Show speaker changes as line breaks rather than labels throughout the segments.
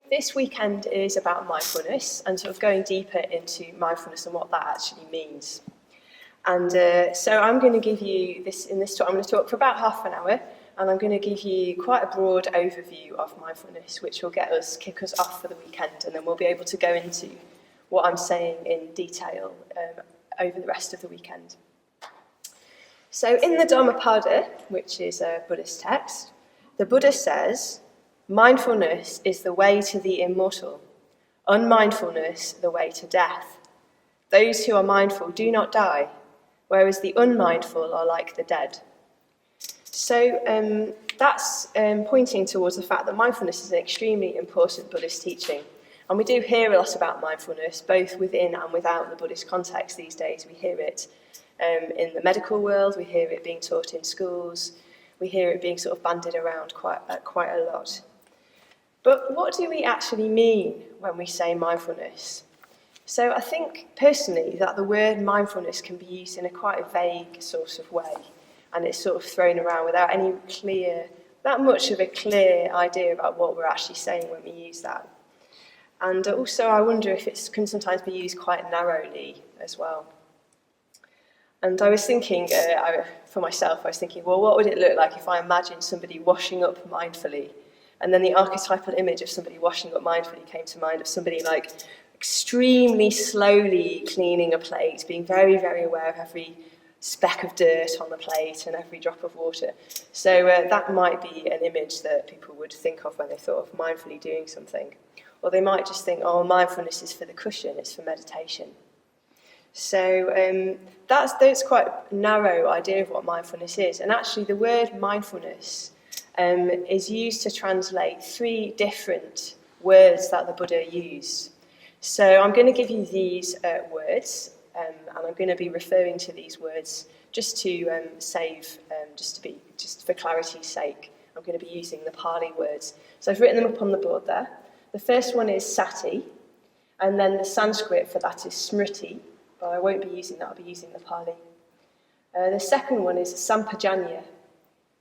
This weekend is about mindfulness and sort of going deeper into mindfulness and what that actually means. And so I'm going to give you this, in this talk, I'm going to talk for about half an hour, and I'm going to give you quite a broad overview of mindfulness, which will kick us off for the weekend, and then we'll be able to go into what I'm saying in detail over the rest of the weekend. So in the Dharmamayi, which is a Buddhist text, the Buddha says, mindfulness is the way to the immortal, unmindfulness the way to death. Those who are mindful do not die, whereas the unmindful are like the dead. So that's pointing towards the fact that mindfulness is an extremely important Buddhist teaching. And we do hear a lot about mindfulness, both within and without the Buddhist context these days. We hear it in the medical world, we hear it being taught in schools, we hear it being sort of bandied around quite a lot. But what do we actually mean when we say mindfulness? So I think personally that the word mindfulness can be used in a quite a vague sort of way, and it's sort of thrown around without that much of a clear idea about what we're actually saying when we use that. And also I wonder if it can sometimes be used quite narrowly as well. And I was thinking, for myself, I was thinking, well, what would it look like if I imagined somebody washing up mindfully? And then the archetypal image of somebody washing up mindfully came to mind, of somebody like extremely slowly cleaning a plate, being very, very aware of every speck of dirt on the plate and every drop of water. So that might be an image that people would think of when they thought of mindfully doing something. Or they might just think, oh, mindfulness is for the cushion, it's for meditation. So that's quite a narrow idea of what mindfulness is. And actually the word mindfulness is used to translate 3 different words that the Buddha used. So I'm going to give you these words, and I'm going to be referring to these words just to just for clarity's sake. I'm going to be using the Pali words. So I've written them up on the board there. The first one is Sati, and then the Sanskrit for that is Smriti, but I won't be using that, I'll be using the Pali. The second one is Sampajanna,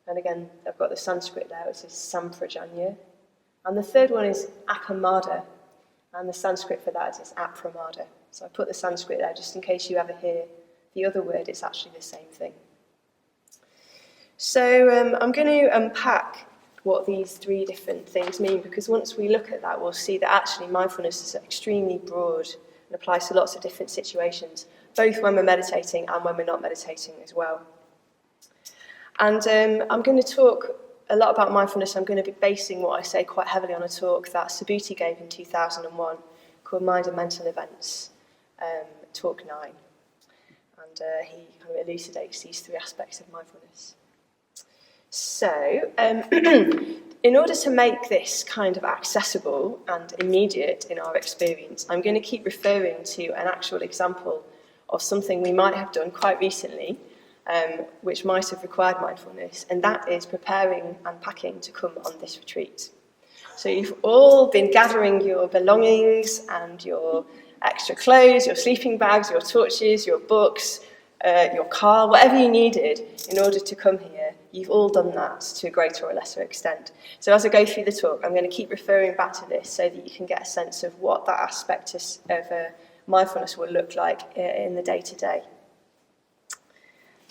and again, I've got the Sanskrit there, which is Sampajanna. And the third one is Appamada, and the Sanskrit for that is Appamada. So I put the Sanskrit there just in case you ever hear the other word, it's actually the same thing. So I'm going to unpack what these 3 different things mean, because once we look at that, we'll see that actually mindfulness is extremely broad and applies to lots of different situations, both when we're meditating and when we're not meditating as well. And I'm going to talk a lot about mindfulness. I'm going to be basing what I say quite heavily on a talk that Sati gave in 2001 called Mind and Mental Events, talk 9. And he kind of elucidates these 3 aspects of mindfulness. So, in order to make this kind of accessible and immediate in our experience, I'm going to keep referring to an actual example of something we might have done quite recently, which might have required mindfulness, and that is preparing and packing to come on this retreat. So you've all been gathering your belongings and your extra clothes, your sleeping bags, your torches, your books, your car, whatever you needed in order to come here. You've all done that to a greater or lesser extent. So as I go through the talk, I'm going to keep referring back to this so that you can get a sense of what that aspect of mindfulness will look like in the day-to-day.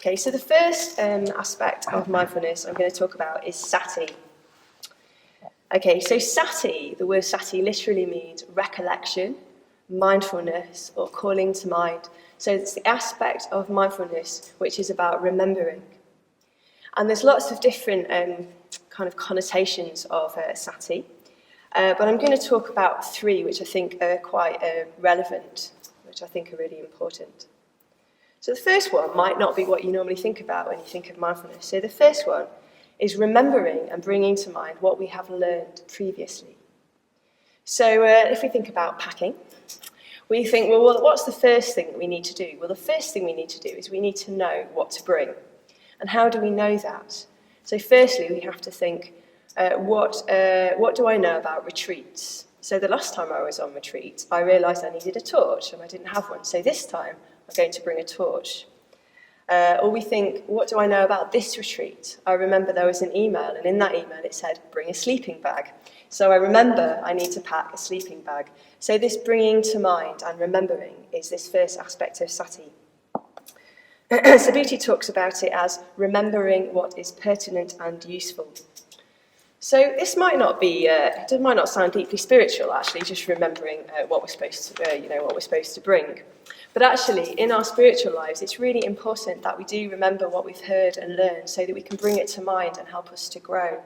Okay, so the first aspect of mindfulness I'm going to talk about is Sati. Okay, so Sati, the word Sati literally means recollection, mindfulness, or calling to mind. So it's the aspect of mindfulness which is about remembering. And there's lots of different kind of connotations of Sati, but I'm going to talk about 3 which I think are quite relevant, which I think are really important. So the first one might not be what you normally think about when you think of mindfulness. So the first one is remembering and bringing to mind what we have learned previously. So if we think about packing, we think, well, what's the first thing that we need to do? Well, the first thing we need to do is we need to know what to bring. And how do we know that? So firstly, we have to think, what do I know about retreats? So the last time I was on retreat, I realised I needed a torch and I didn't have one. So this time, I'm going to bring a torch. Or we think, what do I know about this retreat? I remember there was an email, and in that email it said, bring a sleeping bag. So I remember I need to pack a sleeping bag. So this bringing to mind and remembering is this first aspect of Sati. Subhuti talks about it as remembering what is pertinent and useful. So this might not be, it might not sound deeply spiritual, actually, just remembering what we're supposed to, what we're supposed to bring. But actually, in our spiritual lives, it's really important that we do remember what we've heard and learned, so that we can bring it to mind and help us to grow.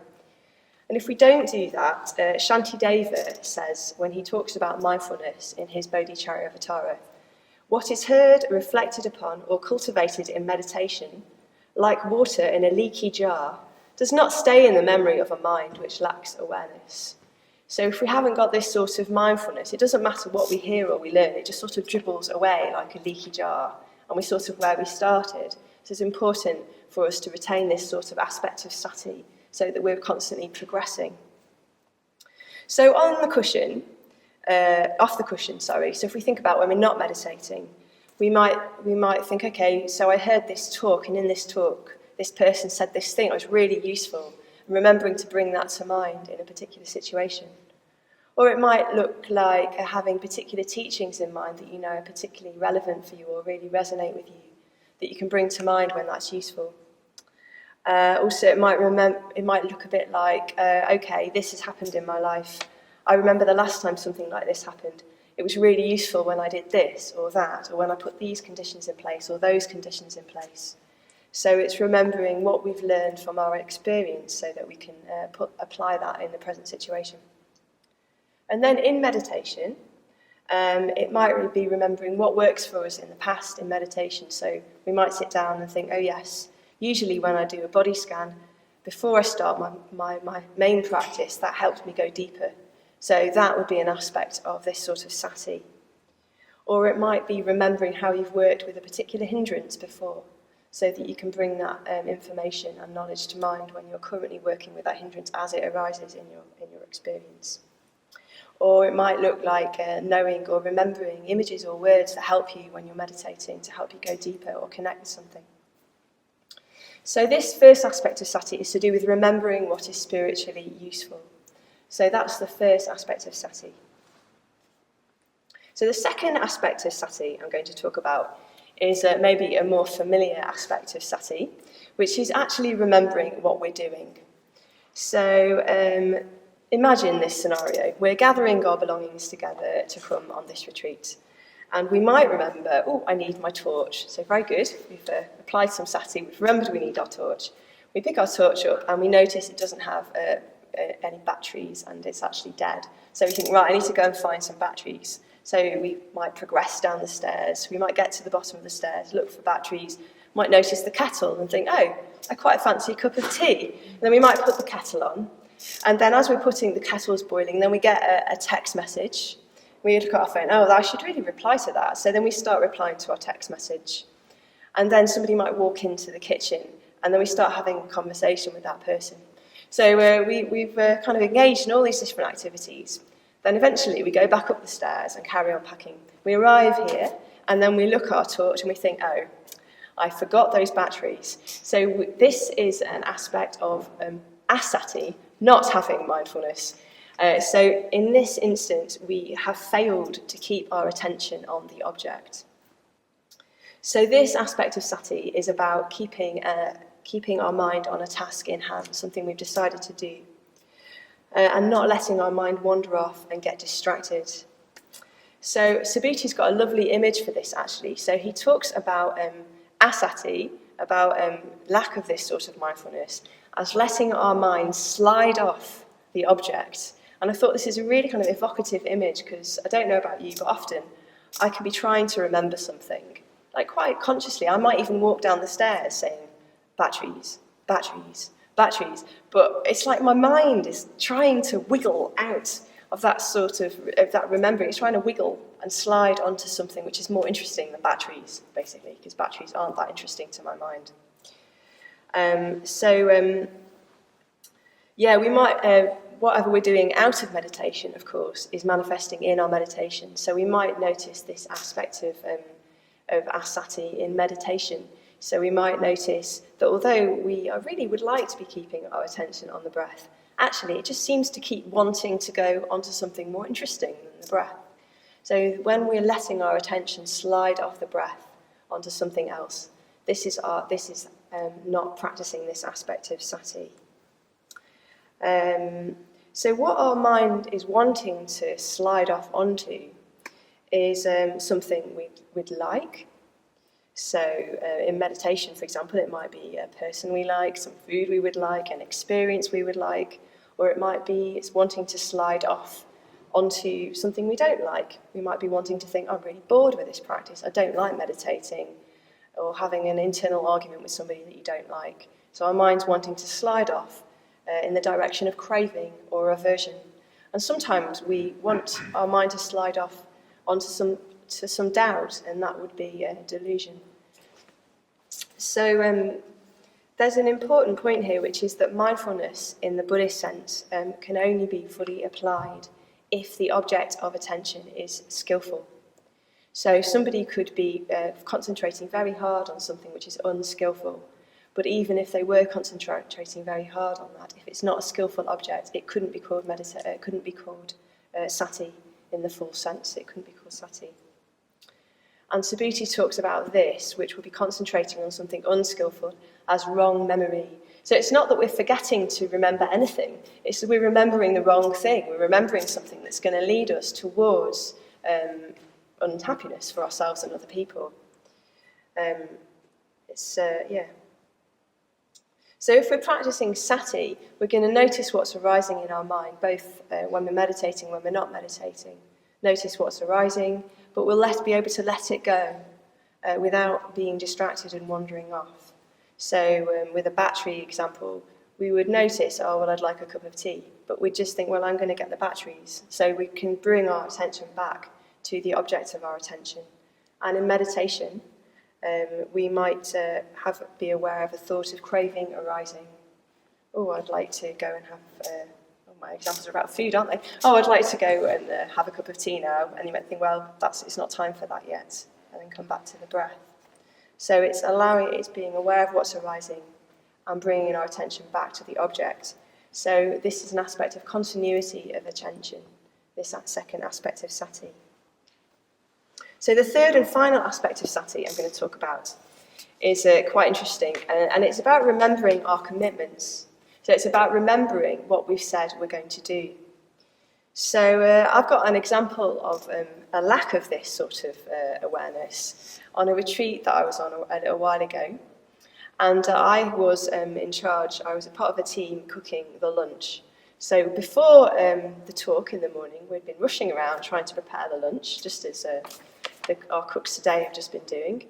And if we don't do that, Shantideva says, when he talks about mindfulness in his Bodhicharyavatara, what is heard, reflected upon, or cultivated in meditation, like water in a leaky jar, does not stay in the memory of a mind which lacks awareness. So if we haven't got this sort of mindfulness, it doesn't matter what we hear or we learn, it just sort of dribbles away like a leaky jar, and we're sort of where we started. So it's important for us to retain this sort of aspect of Sati, so that we're constantly progressing. So off the cushion, so if we think about when we're not meditating, we might think, okay, so I heard this talk, and in this talk, this person said this thing, it was really useful, and remembering to bring that to mind in a particular situation. Or it might look like having particular teachings in mind that you know are particularly relevant for you or really resonate with you, that you can bring to mind when that's useful. Also, it might look a bit like, okay, this has happened in my life. I remember the last time something like this happened. It was really useful when I did this or that, or when I put these conditions in place or those conditions in place. So it's remembering what we've learned from our experience so that we can apply that in the present situation. And then in meditation, it might really be remembering what works for us in the past in meditation. So we might sit down and think, oh yes, usually when I do a body scan, before I start my main practice, that helps me go deeper. So that would be an aspect of this sort of Sati. Or it might be remembering how you've worked with a particular hindrance before, so that you can bring that information and knowledge to mind when you're currently working with that hindrance as it arises in your experience. Or it might look like knowing or remembering images or words that help you when you're meditating, to help you go deeper or connect with something. So this first aspect of Sati is to do with remembering what is spiritually useful. So that's the first aspect of Sati. So the second aspect of Sati I'm going to talk about is maybe a more familiar aspect of Sati, which is actually remembering what we're doing. So imagine this scenario. We're gathering our belongings together to come on this retreat. And we might remember, oh, I need my torch. So very good, we've applied some Sati, we've remembered we need our torch. We pick our torch up and we notice it doesn't have any batteries and it's actually dead. So we think, right, I need to go and find some batteries. So we might progress down the stairs, we might get to the bottom of the stairs, look for batteries, might notice the kettle and think, oh, I quite fancy a cup of tea. And then we might put the kettle on. And then as we're putting the kettle's boiling, then we get a text message. We look at our phone, oh, I should really reply to that. So then we start replying to our text message. And then somebody might walk into the kitchen, and then we start having a conversation with that person. So we've kind of engaged in all these different activities. Then eventually we go back up the stairs and carry on packing. We arrive here, and then we look at our torch and we think, oh, I forgot those batteries. So this is an aspect of asati, not having mindfulness. So in this instance, we have failed to keep our attention on the object. So this aspect of Sati is about keeping our mind on a task in hand, something we've decided to do, and not letting our mind wander off and get distracted. So Subhuti's got a lovely image for this, actually. So he talks about asati, about lack of this sort of mindfulness, as letting our mind slide off the object. And I thought this is a really kind of evocative image, because I don't know about you, but often I can be trying to remember something, like quite consciously. I might even walk down the stairs saying, batteries, batteries, batteries. But it's like my mind is trying to wiggle out of that that remembering. It's trying to wiggle and slide onto something which is more interesting than batteries, basically, because batteries aren't that interesting to my mind. We might, whatever we're doing out of meditation, of course, is manifesting in our meditation. So we might notice this aspect of asati in meditation. So we might notice that although we really would like to be keeping our attention on the breath, actually it just seems to keep wanting to go onto something more interesting than the breath. So when we're letting our attention slide off the breath onto something else, this is not practicing this aspect of sati. So what our mind is wanting to slide off onto is something we'd like. So in meditation, for example, it might be a person we like, some food we would like, an experience we would like, or it might be it's wanting to slide off onto something we don't like. We might be wanting to think, I'm really bored with this practice, I don't like meditating, or having an internal argument with somebody that you don't like. So our mind's wanting to slide off in the direction of craving or aversion. And sometimes we want our mind to slide off onto some doubt, and that would be a delusion. So there's an important point here, which is that mindfulness in the Buddhist sense can only be fully applied if the object of attention is skillful. So somebody could be concentrating very hard on something which is unskillful, but even if they were concentrating very hard on that, if it's not a skillful object, it couldn't be called sati in the full sense. It couldn't be called sati. And Subhuti talks about this, which would be concentrating on something unskillful, as wrong memory. So it's not that we're forgetting to remember anything, it's that we're remembering the wrong thing. We're remembering something that's going to lead us towards unhappiness for ourselves and other people. So if we're practicing sati, we're going to notice what's arising in our mind, both when we're meditating, when we're not meditating. Notice what's arising, but we'll be able to let it go without being distracted and wandering off. So with a battery example, we would notice, oh, well, I'd like a cup of tea. But we'd just think, well, I'm going to get the batteries. So we can bring our attention back to the object of our attention. And in meditation, we might be aware of a thought of craving arising. Oh, I'd like to go and have... my examples are about food, aren't they? Oh, I'd like to go and have a cup of tea now. And you might think, well, it's not time for that yet. And then come back to the breath. So it's being aware of what's arising and bringing our attention back to the object. So this is an aspect of continuity of attention, this second aspect of sati. So the third and final aspect of sati I'm going to talk about is quite interesting, and it's about remembering our commitments. So it's about remembering what we've said we're going to do. So I've got an example of a lack of this sort of awareness on a retreat that I was on a little while ago. And I was in charge, I was a part of a team cooking the lunch. So before the talk in the morning, we'd been rushing around trying to prepare the lunch, just as our cooks today have just been doing.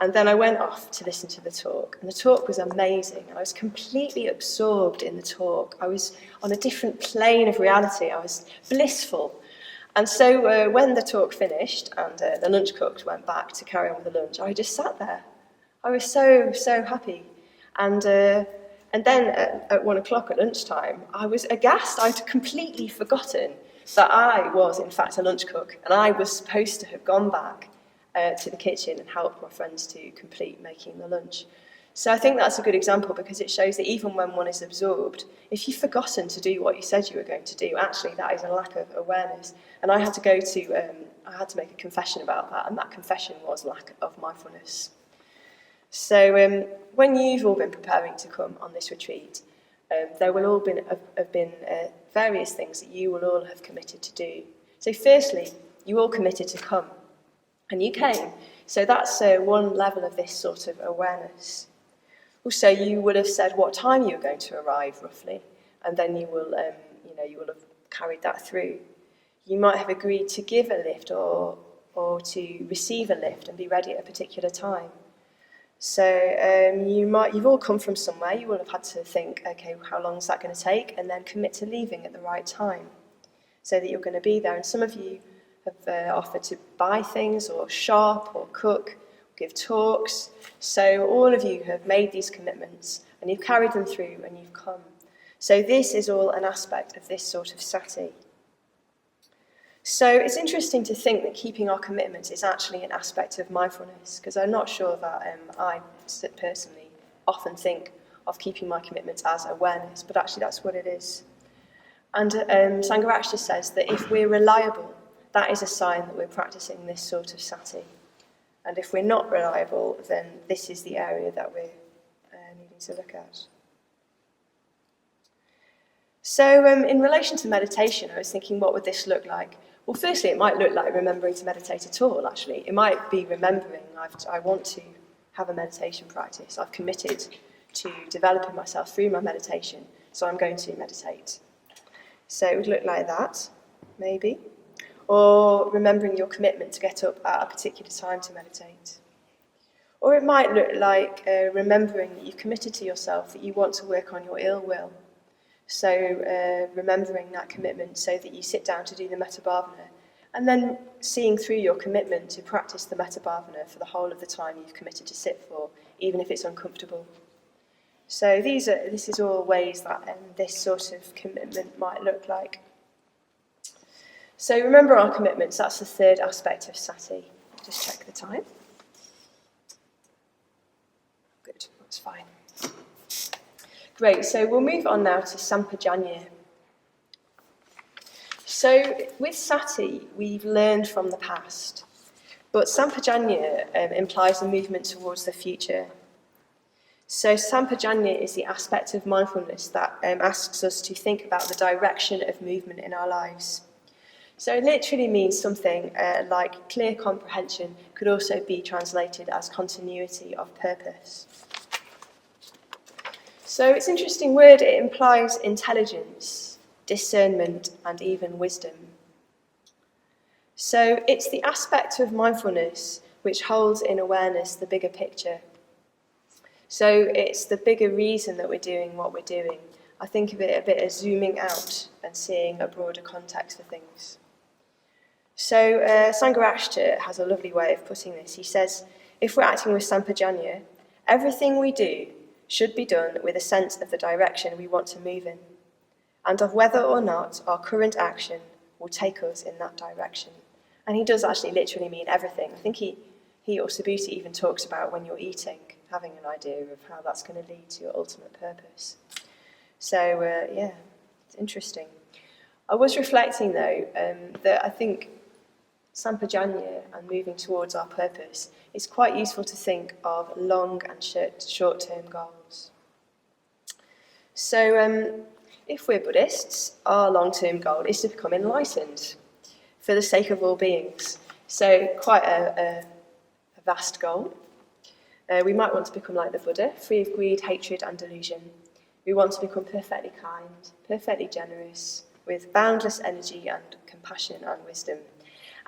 And then I went off to listen to the talk, and the talk was amazing. I was completely absorbed in the talk. I was on a different plane of reality. I was blissful. And so when the talk finished and the lunch cook went back to carry on with the lunch, I just sat there. I was so happy. And then at 1 o'clock at lunchtime, I was aghast. I'd completely forgotten that I was, in fact, a lunch cook, and I was supposed to have gone back to the kitchen and help my friends to complete making the lunch. So I think that's a good example, because it shows that even when one is absorbed, if you've forgotten to do what you said you were going to do, actually that is a lack of awareness. And I had to I had to make a confession about that, and that confession was lack of mindfulness. So when you've all been preparing to come on this retreat, there will all have been various things that you will all have committed to do. So firstly, you all committed to come, and you came. So that's one level of this sort of awareness. Also, you will have said what time you were going to arrive roughly, and then you will have carried that through. You might have agreed to give a lift or to receive a lift and be ready at a particular time. So you've all come from somewhere. You will have had to think, okay, how long is that going to take, and then commit to leaving at the right time, so that you're going to be there. And some of you have offered to buy things or shop or cook, give talks. So all of you have made these commitments, and you've carried them through, and you've come. So this is all an aspect of this sort of sati. So it's interesting to think that keeping our commitments is actually an aspect of mindfulness, because I'm not sure that I personally often think of keeping my commitments as awareness, but actually that's what it is. And Sangha says that if we're reliable, that is a sign that we're practicing this sort of sati. And if we're not reliable, then this is the area that we're needing to look at. So in relation to meditation, I was thinking, what would this look like? Well, firstly, it might look like remembering to meditate at all, actually. It might be remembering I want to have a meditation practice. I've committed to developing myself through my meditation, so I'm going to meditate. So it would look like that, maybe. Or remembering your commitment to get up at a particular time to meditate. Or it might look like remembering that you've committed to yourself that you want to work on your ill will. So remembering that commitment so that you sit down to do the metta bhavana, and then seeing through your commitment to practice the metta bhavana for the whole of the time you've committed to sit for, even if it's uncomfortable. So this is all ways that this sort of commitment might look like. So remember our commitments, that's the third aspect of sati. Just check the time. Good, that's fine. Great, so we'll move on now to Sampajanna. So with sati, we've learned from the past, but Sampajanna implies a movement towards the future. So Sampajanna is the aspect of mindfulness that asks us to think about the direction of movement in our lives. So it literally means something like clear comprehension, could also be translated as continuity of purpose. So it's an interesting word. It implies intelligence, discernment, and even wisdom. So it's the aspect of mindfulness which holds in awareness the bigger picture. So it's the bigger reason that we're doing what we're doing. I think of it a bit as zooming out and seeing a broader context for things. So Sangha has a lovely way of putting this. He says, if we're acting with Sampajanna, everything we do should be done with a sense of the direction we want to move in, and of whether or not our current action will take us in that direction. And he does actually literally mean everything. I think he or Subhuti even talks about when you're eating, having an idea of how that's going to lead to your ultimate purpose. So, it's interesting. I was reflecting, though, that I think Sampajanna and moving towards our purpose, it's quite useful to think of long and short-term goals. So if we're Buddhists, our long-term goal is to become enlightened for the sake of all beings. So quite a vast goal. We might want to become like the Buddha, free of greed, hatred and delusion. We want to become perfectly kind, perfectly generous, with boundless energy and compassion and wisdom.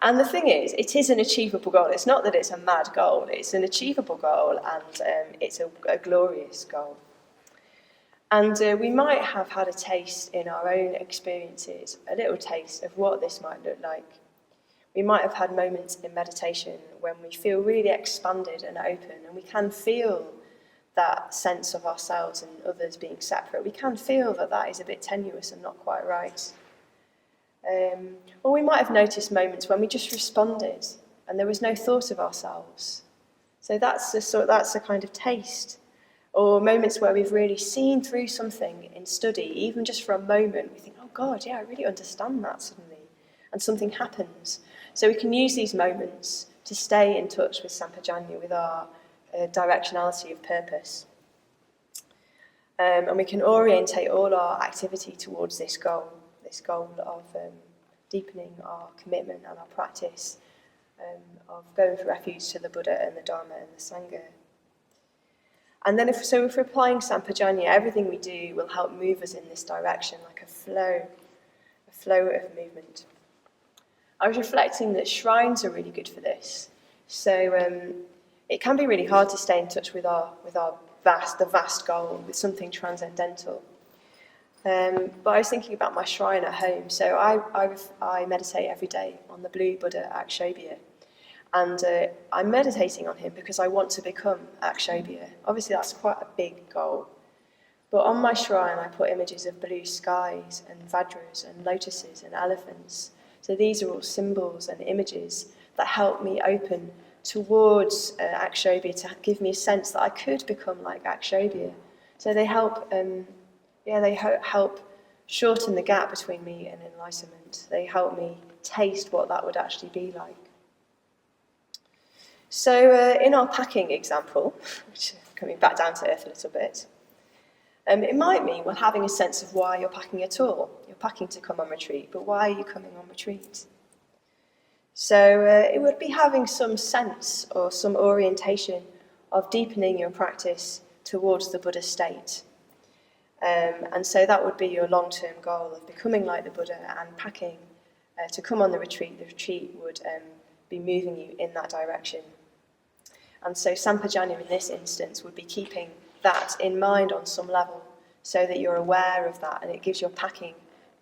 And the thing is, it is an achievable goal. It's not that it's a mad goal, it's an achievable goal, and it's a glorious goal. And we might have had a taste in our own experiences, a little taste of what this might look like. We might have had moments in meditation when we feel really expanded and open, and we can feel that sense of ourselves and others being separate. We can feel that is a bit tenuous and not quite right. Or we might have noticed moments when we just responded and there was no thought of ourselves. So that's a kind of taste. Or moments where we've really seen through something in study, even just for a moment, we think, oh God, yeah, I really understand that suddenly. And something happens. So we can use these moments to stay in touch with Sampajanna, with our directionality of purpose. And we can orientate all our activity towards this goal of deepening our commitment and our practice of going for refuge to the Buddha and the Dharma and the Sangha. And then if we're applying Sampajanna, everything we do will help move us in this direction, like a flow of movement. I was reflecting that shrines are really good for this. So it can be really hard to stay in touch with the vast goal, with something transcendental. But I was thinking about my shrine at home. So I meditate every day on the blue Buddha Akshobhya. And I'm meditating on him because I want to become Akshobhya. Obviously that's quite a big goal. But on my shrine I put images of blue skies and vajras and lotuses and elephants. So these are all symbols and images that help me open towards Akshobhya, to give me a sense that I could become like Akshobhya. So they help help shorten the gap between me and enlightenment. They help me taste what that would actually be like. So in our packing example, which is coming back down to earth a little bit, it might mean having a sense of why you're packing at all. You're packing to come on retreat, but why are you coming on retreat? So it would be having some sense or some orientation of deepening your practice towards the Buddha state. And so that would be your long-term goal of becoming like the Buddha and packing to come on the retreat. The retreat would be moving you in that direction. And so Sampajanna in this instance would be keeping that in mind on some level so that you're aware of that and it gives your packing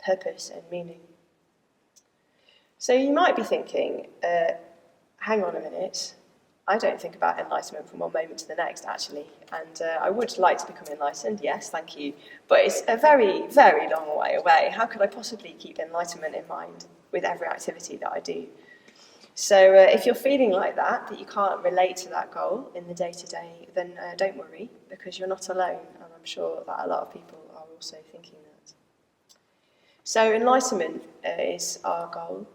purpose and meaning. So you might be thinking, hang on a minute, I don't think about enlightenment from one moment to the next, actually. And I would like to become enlightened, yes, thank you. But it's a very, very long way away. How could I possibly keep enlightenment in mind with every activity that I do? So if you're feeling like that you can't relate to that goal in the day-to-day, then don't worry, because you're not alone. And I'm sure that a lot of people are also thinking that. So enlightenment is our goal.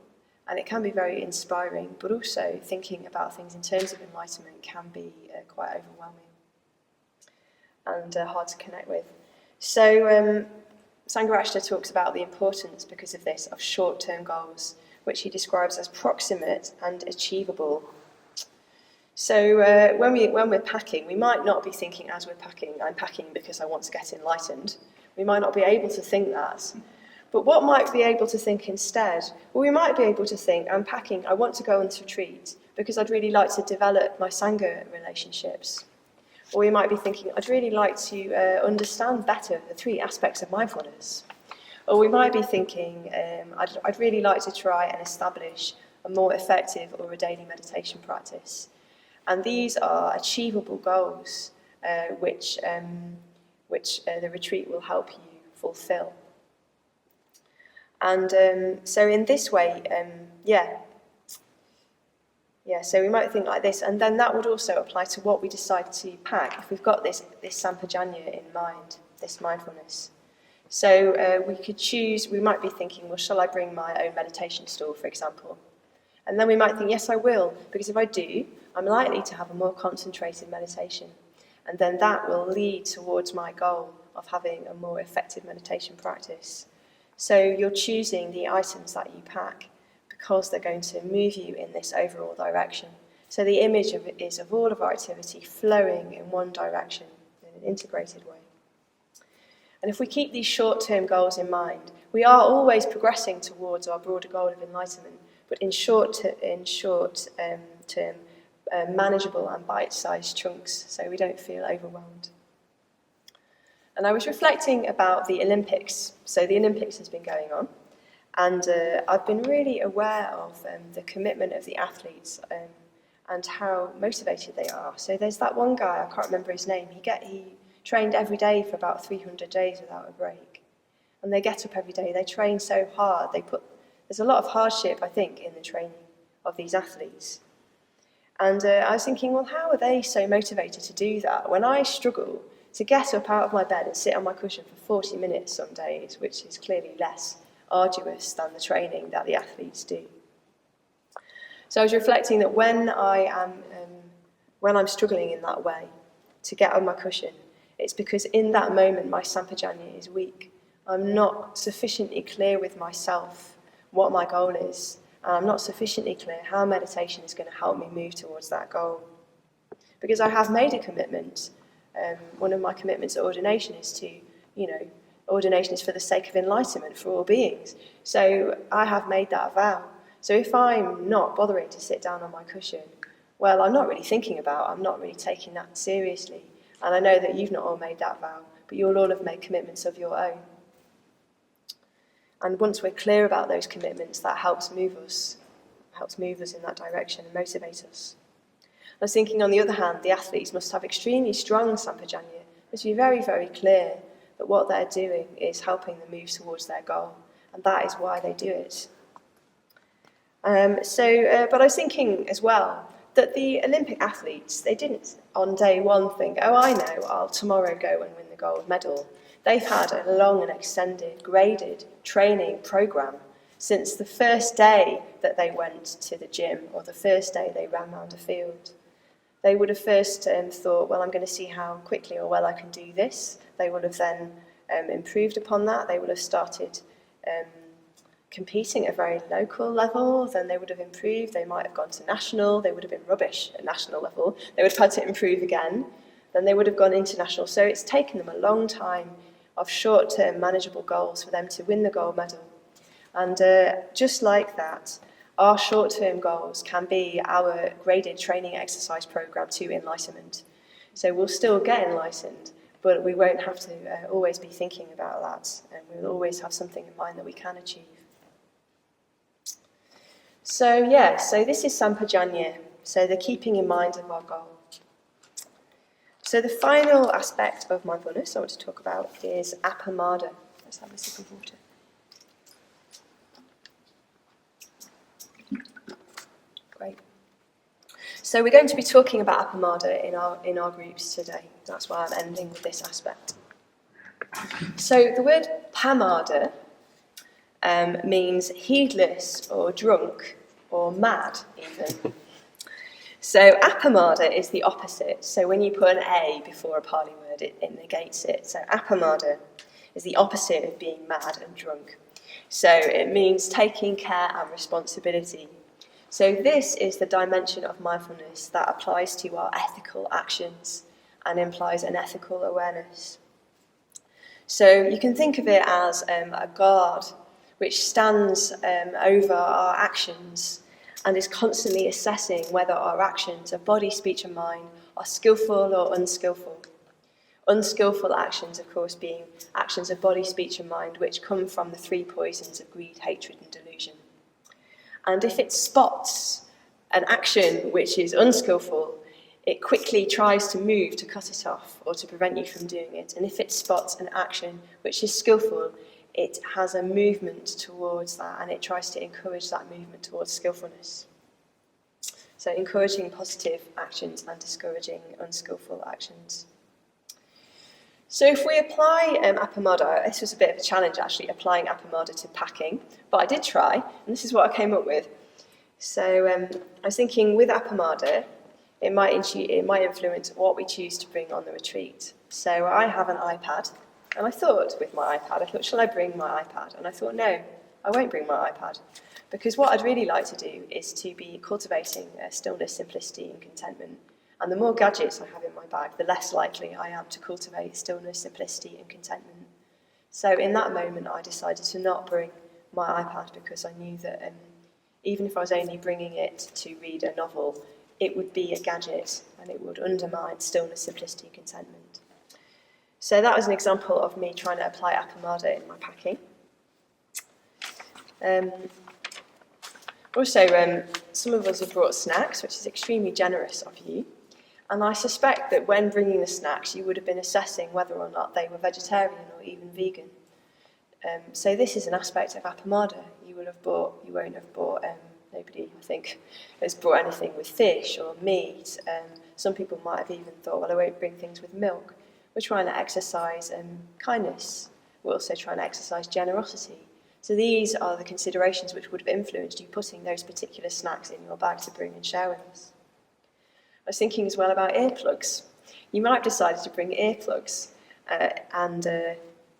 And it can be very inspiring, but also thinking about things in terms of enlightenment can be quite overwhelming and hard to connect with. So Sangha talks about the importance, because of this, of short-term goals, which he describes as proximate and achievable. So when we're packing, we might not be thinking as we're packing, I'm packing because I want to get enlightened. We might not be able to think that. But what might we be able to think instead? Well, we might be able to think, I'm packing, I want to go on this retreat because I'd really like to develop my sangha relationships. Or we might be thinking, I'd really like to understand better the 3 aspects of mindfulness. Or we might be thinking, I'd really like to try and establish a more effective or a daily meditation practice. And these are achievable goals which the retreat will help you fulfill. And so in this way, so we might think like this, and then that would also apply to what we decide to pack, if we've got this Sampajanna in mind, this mindfulness. So we could choose, we might be thinking, well, shall I bring my own meditation stool, for example? And then we might think, yes, I will, because if I do, I'm likely to have a more concentrated meditation. And then that will lead towards my goal of having a more effective meditation practice. So you're choosing the items that you pack because they're going to move you in this overall direction. So the image of it is of all of our activity flowing in one direction in an integrated way. And if we keep these short-term goals in mind, we are always progressing towards our broader goal of enlightenment, but in short term, manageable and bite-sized chunks, so we don't feel overwhelmed. And I was reflecting about the Olympics. So the Olympics has been going on, and I've been really aware of the commitment of the athletes and how motivated they are. So there's that one guy, I can't remember his name, he trained every day for about 300 days without a break. And they get up every day, they train so hard, there's a lot of hardship, I think, in the training of these athletes. And I was thinking, well, how are they so motivated to do that when I struggle to get up out of my bed and sit on my cushion for 40 minutes some days, which is clearly less arduous than the training that the athletes do. So I was reflecting that when I'm struggling in that way to get on my cushion, it's because in that moment my Sampajanna is weak. I'm not sufficiently clear with myself what my goal is, and I'm not sufficiently clear how meditation is going to help me move towards that goal. Because I have made a commitment. One of my commitments at ordination is ordination is for the sake of enlightenment for all beings. So I have made that vow. So if I'm not bothering to sit down on my cushion, well, I'm not really I'm not really taking that seriously. And I know that you've not all made that vow, but you'll all have made commitments of your own. And once we're clear about those commitments, that helps move us in that direction and motivate us. I was thinking, on the other hand, the athletes must have extremely strong Sampajanna, must be very, very clear that what they're doing is helping them move towards their goal, and that is why they do it. But I was thinking as well that the Olympic athletes, they didn't on day one think, oh, I know, I'll tomorrow go and win the gold medal. They've had a long and extended, graded training program since the first day that they went to the gym or the first day they ran around a field. They would have first thought, well, I'm going to see how quickly or well I can do this. They would have then improved upon that. They would have started competing at a very local level. Then they would have improved. They might have gone to national. They would have been rubbish at national level. They would have had to improve again. Then they would have gone international. So it's taken them a long time of short-term manageable goals for them to win the gold medal. And just like that, our short-term goals can be our graded training exercise program to enlightenment. So we'll still get enlightened, but we won't have to always be thinking about that, and we'll always have something in mind that we can achieve. So this is Sampajanna, so the keeping in mind of our goal. So the final aspect of mindfulness I want to talk about is Appamada. Let's have a sip of water. Great. So we're going to be talking about Appamada in our groups today. That's why I'm ending with this aspect. So the word pamada means heedless or drunk or mad even. So Appamada is the opposite. So when you put an A before a Pali word, it negates it. So Appamada is the opposite of being mad and drunk. So it means taking care and responsibility. So this is the dimension of mindfulness that applies to our ethical actions and implies an ethical awareness. So you can think of it as a guard which stands over our actions and is constantly assessing whether our actions of body, speech and mind are skillful or unskillful. Unskillful actions, of course, being actions of body, speech and mind which come from the three poisons of greed, hatred and delusion. And if it spots an action which is unskillful, it quickly tries to move to cut it off or to prevent you from doing it. And if it spots an action which is skillful, it has a movement towards that and it tries to encourage that movement towards skillfulness. So encouraging positive actions and discouraging unskillful actions. So if we apply Appamada, this was a bit of a challenge actually, applying Appamada to packing, but I did try, and this is what I came up with. So I was thinking with Appamada, it might influence what we choose to bring on the retreat. So I have an iPad, and I thought with my iPad, shall I bring my iPad? And I thought, no, I won't bring my iPad, because what I'd really like to do is to be cultivating stillness, simplicity and contentment. And the more gadgets I have in my bag, the less likely I am to cultivate stillness, simplicity and contentment. So in that moment, I decided to not bring my iPad because I knew that even if I was only bringing it to read a novel, it would be a gadget and it would undermine stillness, simplicity and contentment. So that was an example of me trying to apply Appamada in my packing. Also, some of us have brought snacks, which is extremely generous of you. And I suspect that when bringing the snacks, you would have been assessing whether or not they were vegetarian or even vegan. So this is an aspect of Appamada. You won't have bought, nobody, I think, has brought anything with fish or meat. Some people might have even thought, well, I won't bring things with milk. We're trying to exercise kindness. We're also trying to exercise generosity. So these are the considerations which would have influenced you putting those particular snacks in your bag to bring and share with us. I was thinking as well about earplugs. You might have decided to bring earplugs,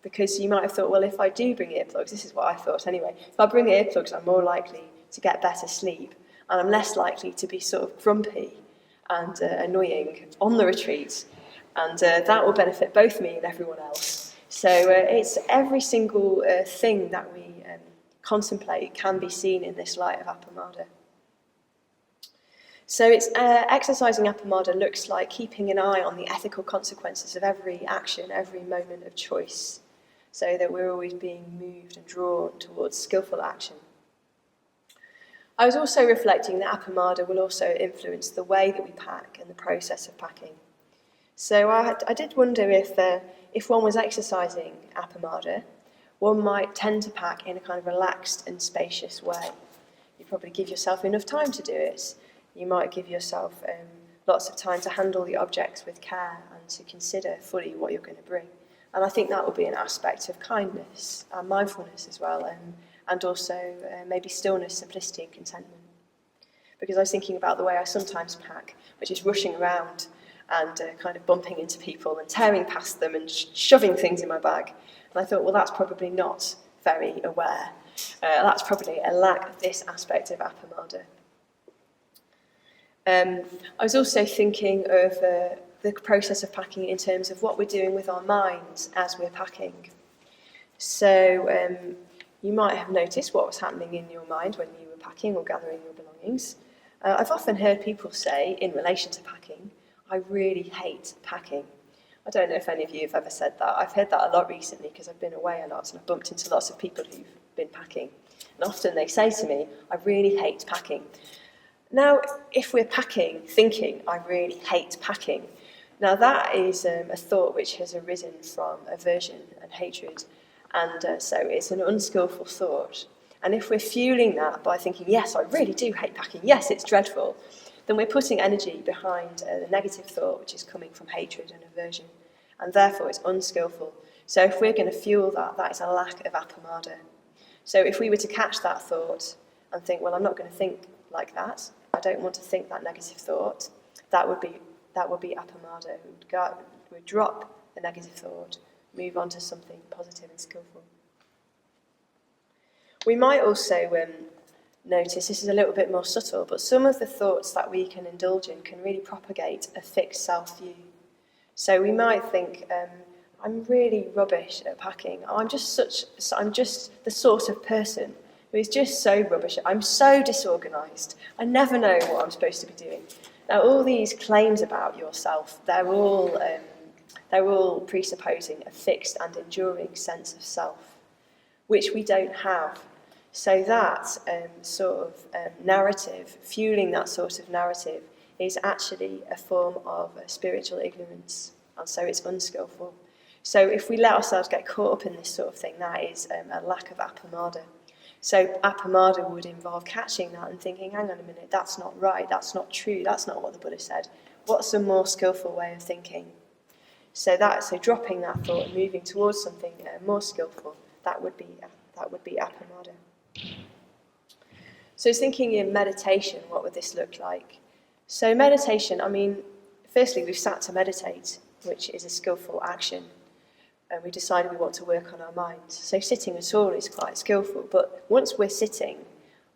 because you might have thought, well, if I do bring earplugs, this is what I thought anyway, if I bring earplugs, I'm more likely to get better sleep, and I'm less likely to be sort of grumpy and annoying on the retreat, and that will benefit both me and everyone else. So it's every single thing that we contemplate can be seen in this light of Appamada. So it's exercising Appamada looks like keeping an eye on the ethical consequences of every action, every moment of choice, so that we're always being moved and drawn towards skillful action. I was also reflecting that Appamada will also influence the way that we pack and the process of packing. So I did wonder if one was exercising Appamada, one might tend to pack in a kind of relaxed and spacious way. You probably give yourself enough time to do it. You might give yourself lots of time to handle the objects with care and to consider fully what you're going to bring. And I think that will be an aspect of kindness and mindfulness as well, and also maybe stillness, simplicity and contentment. Because I was thinking about the way I sometimes pack, which is rushing around and kind of bumping into people and tearing past them and shoving things in my bag. And I thought, well, that's probably not very aware. That's probably a lack of this aspect of Appamada. I was also thinking of the process of packing in terms of what we're doing with our minds as we're packing. So you might have noticed what was happening in your mind when you were packing or gathering your belongings. I've often heard people say, in relation to packing, I really hate packing. I don't know if any of you have ever said that. I've heard that a lot recently because I've been away a lot and I've bumped into lots of people who've been packing. And often they say to me, I really hate packing. Now, if we're packing, thinking, I really hate packing, now that is a thought which has arisen from aversion and hatred. And so it's an unskillful thought. And if we're fueling that by thinking, yes, I really do hate packing, yes, it's dreadful, then we're putting energy behind the negative thought, which is coming from hatred and aversion. And therefore, it's unskillful. So if we're going to fuel that, that is a lack of Appamada. So if we were to catch that thought and think, well, I'm not going to think like that, I don't want to think that negative thought, that would be Appamada. We'd drop the negative thought, move on to something positive and skillful. We might also notice, this is a little bit more subtle, but some of the thoughts that we can indulge in can really propagate a fixed self-view. So we might think, I'm really rubbish at packing. I'm just the sort of person who is just so rubbish. I'm so disorganised. I never know what I'm supposed to be doing. Now, all these claims about yourself, they're all presupposing a fixed and enduring sense of self, which we don't have. So that narrative, fueling that sort of narrative, is actually a form of spiritual ignorance, and so it's unskillful. So if we let ourselves get caught up in this sort of thing, that is a lack of Appamada. So Appamada would involve catching that and thinking, hang on a minute, that's not right, that's not true, that's not what the Buddha said. What's a more skillful way of thinking? So dropping that thought and moving towards something more skillful, that would be Appamada. So thinking in meditation, what would this look like? So meditation, firstly we've sat to meditate, which is a skillful action. And we decided we want to work on our minds. So sitting at all is quite skillful, but once we're sitting,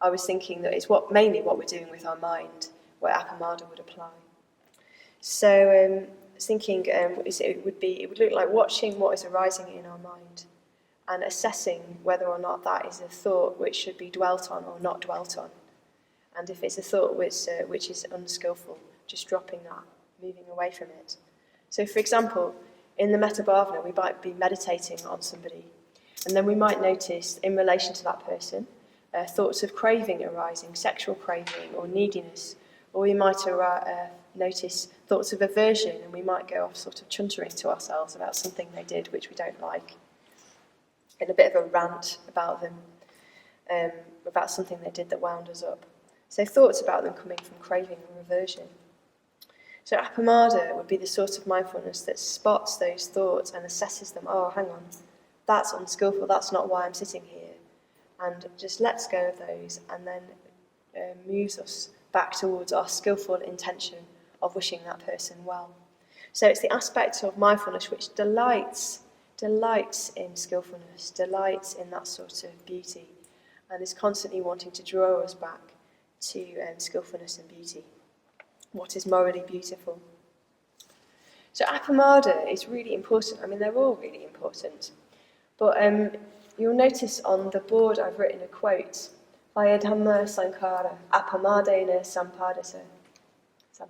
I was thinking that it's mainly what we're doing with our mind, where Appamada would apply. So thinking it would look like watching what is arising in our mind and assessing whether or not that is a thought which should be dwelt on or not dwelt on. And if it's a thought which is unskillful, just dropping that, moving away from it. So for example, in the Metta Bhavana, we might be meditating on somebody, and then we might notice, in relation to that person, thoughts of craving arising, sexual craving or neediness, or we might notice thoughts of aversion, and we might go off sort of chuntering to ourselves about something they did which we don't like, in a bit of a rant about them, about something they did that wound us up. So thoughts about them coming from craving or aversion. So Appamada would be the sort of mindfulness that spots those thoughts and assesses them. Oh, hang on, that's unskillful, that's not why I'm sitting here. And just lets go of those and then moves us back towards our skillful intention of wishing that person well. So it's the aspect of mindfulness which delights in skillfulness, delights in that sort of beauty, and is constantly wanting to draw us back to skillfulness and beauty. What is morally beautiful. So Appamada is really important. They're all really important. But you'll notice on the board I've written a quote, Vaya Dhamma Sankara, Appamadena Sampadata. So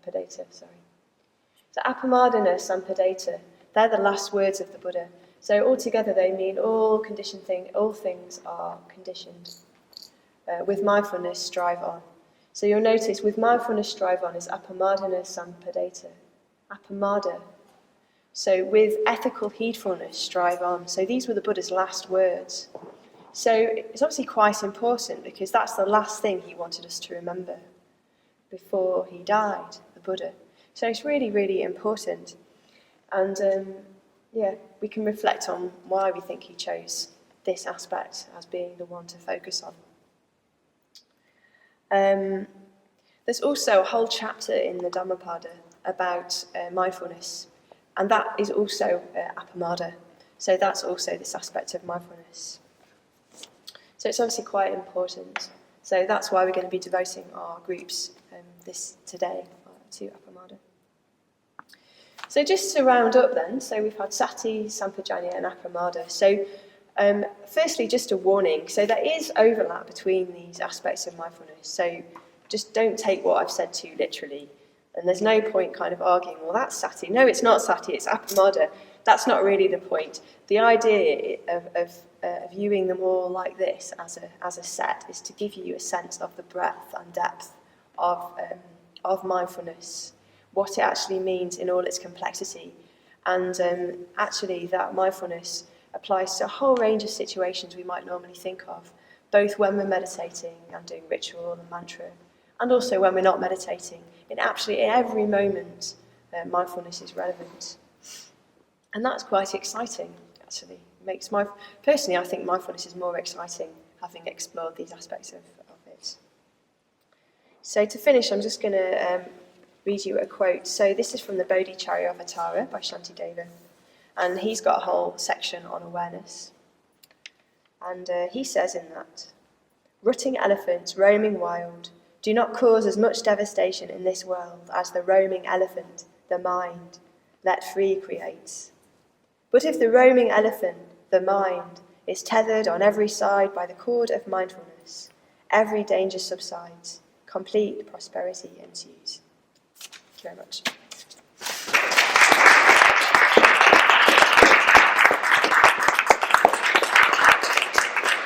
Appamadena Sampadata, they're the last words of the Buddha. So altogether they mean all things are conditioned. With mindfulness, strive on. So you'll notice with mindfulness, strive on is Appamadena Sampadata. Appamada. So with ethical heedfulness, strive on. So these were the Buddha's last words. So it's obviously quite important because that's the last thing he wanted us to remember before he died, the Buddha. So it's really, really important. And we can reflect on why we think he chose this aspect as being the one to focus on. There's also a whole chapter in the Dhammapada about mindfulness, and that is also Appamada. So that's also this aspect of mindfulness. So it's obviously quite important. So that's why we're going to be devoting our groups today to Appamada. So just to round up then, so we've had Sati, Sampajanna and Appamada. So firstly, just a warning. So there is overlap between these aspects of mindfulness. So just don't take what I've said too literally. And there's no point kind of arguing, well, that's Sati. No, it's not Sati, it's Appamada. That's not really the point. The idea of viewing them all like this as a set is to give you a sense of the breadth and depth of mindfulness, what it actually means in all its complexity. And actually that mindfulness applies to a whole range of situations we might normally think of, both when we're meditating and doing ritual and mantra, and also when we're not meditating. In absolutely every moment, mindfulness is relevant. And that's quite exciting, actually. Personally, I think mindfulness is more exciting, having explored these aspects of it. So to finish, I'm just going to read you a quote. So this is from the Bodhicharyavatara by Shantideva, and he's got a whole section on awareness. And he says in that, "Rutting elephants roaming wild do not cause as much devastation in this world as the roaming elephant, the mind, let free creates. But if the roaming elephant, the mind, is tethered on every side by the cord of mindfulness, every danger subsides, complete prosperity ensues." Thank you very much.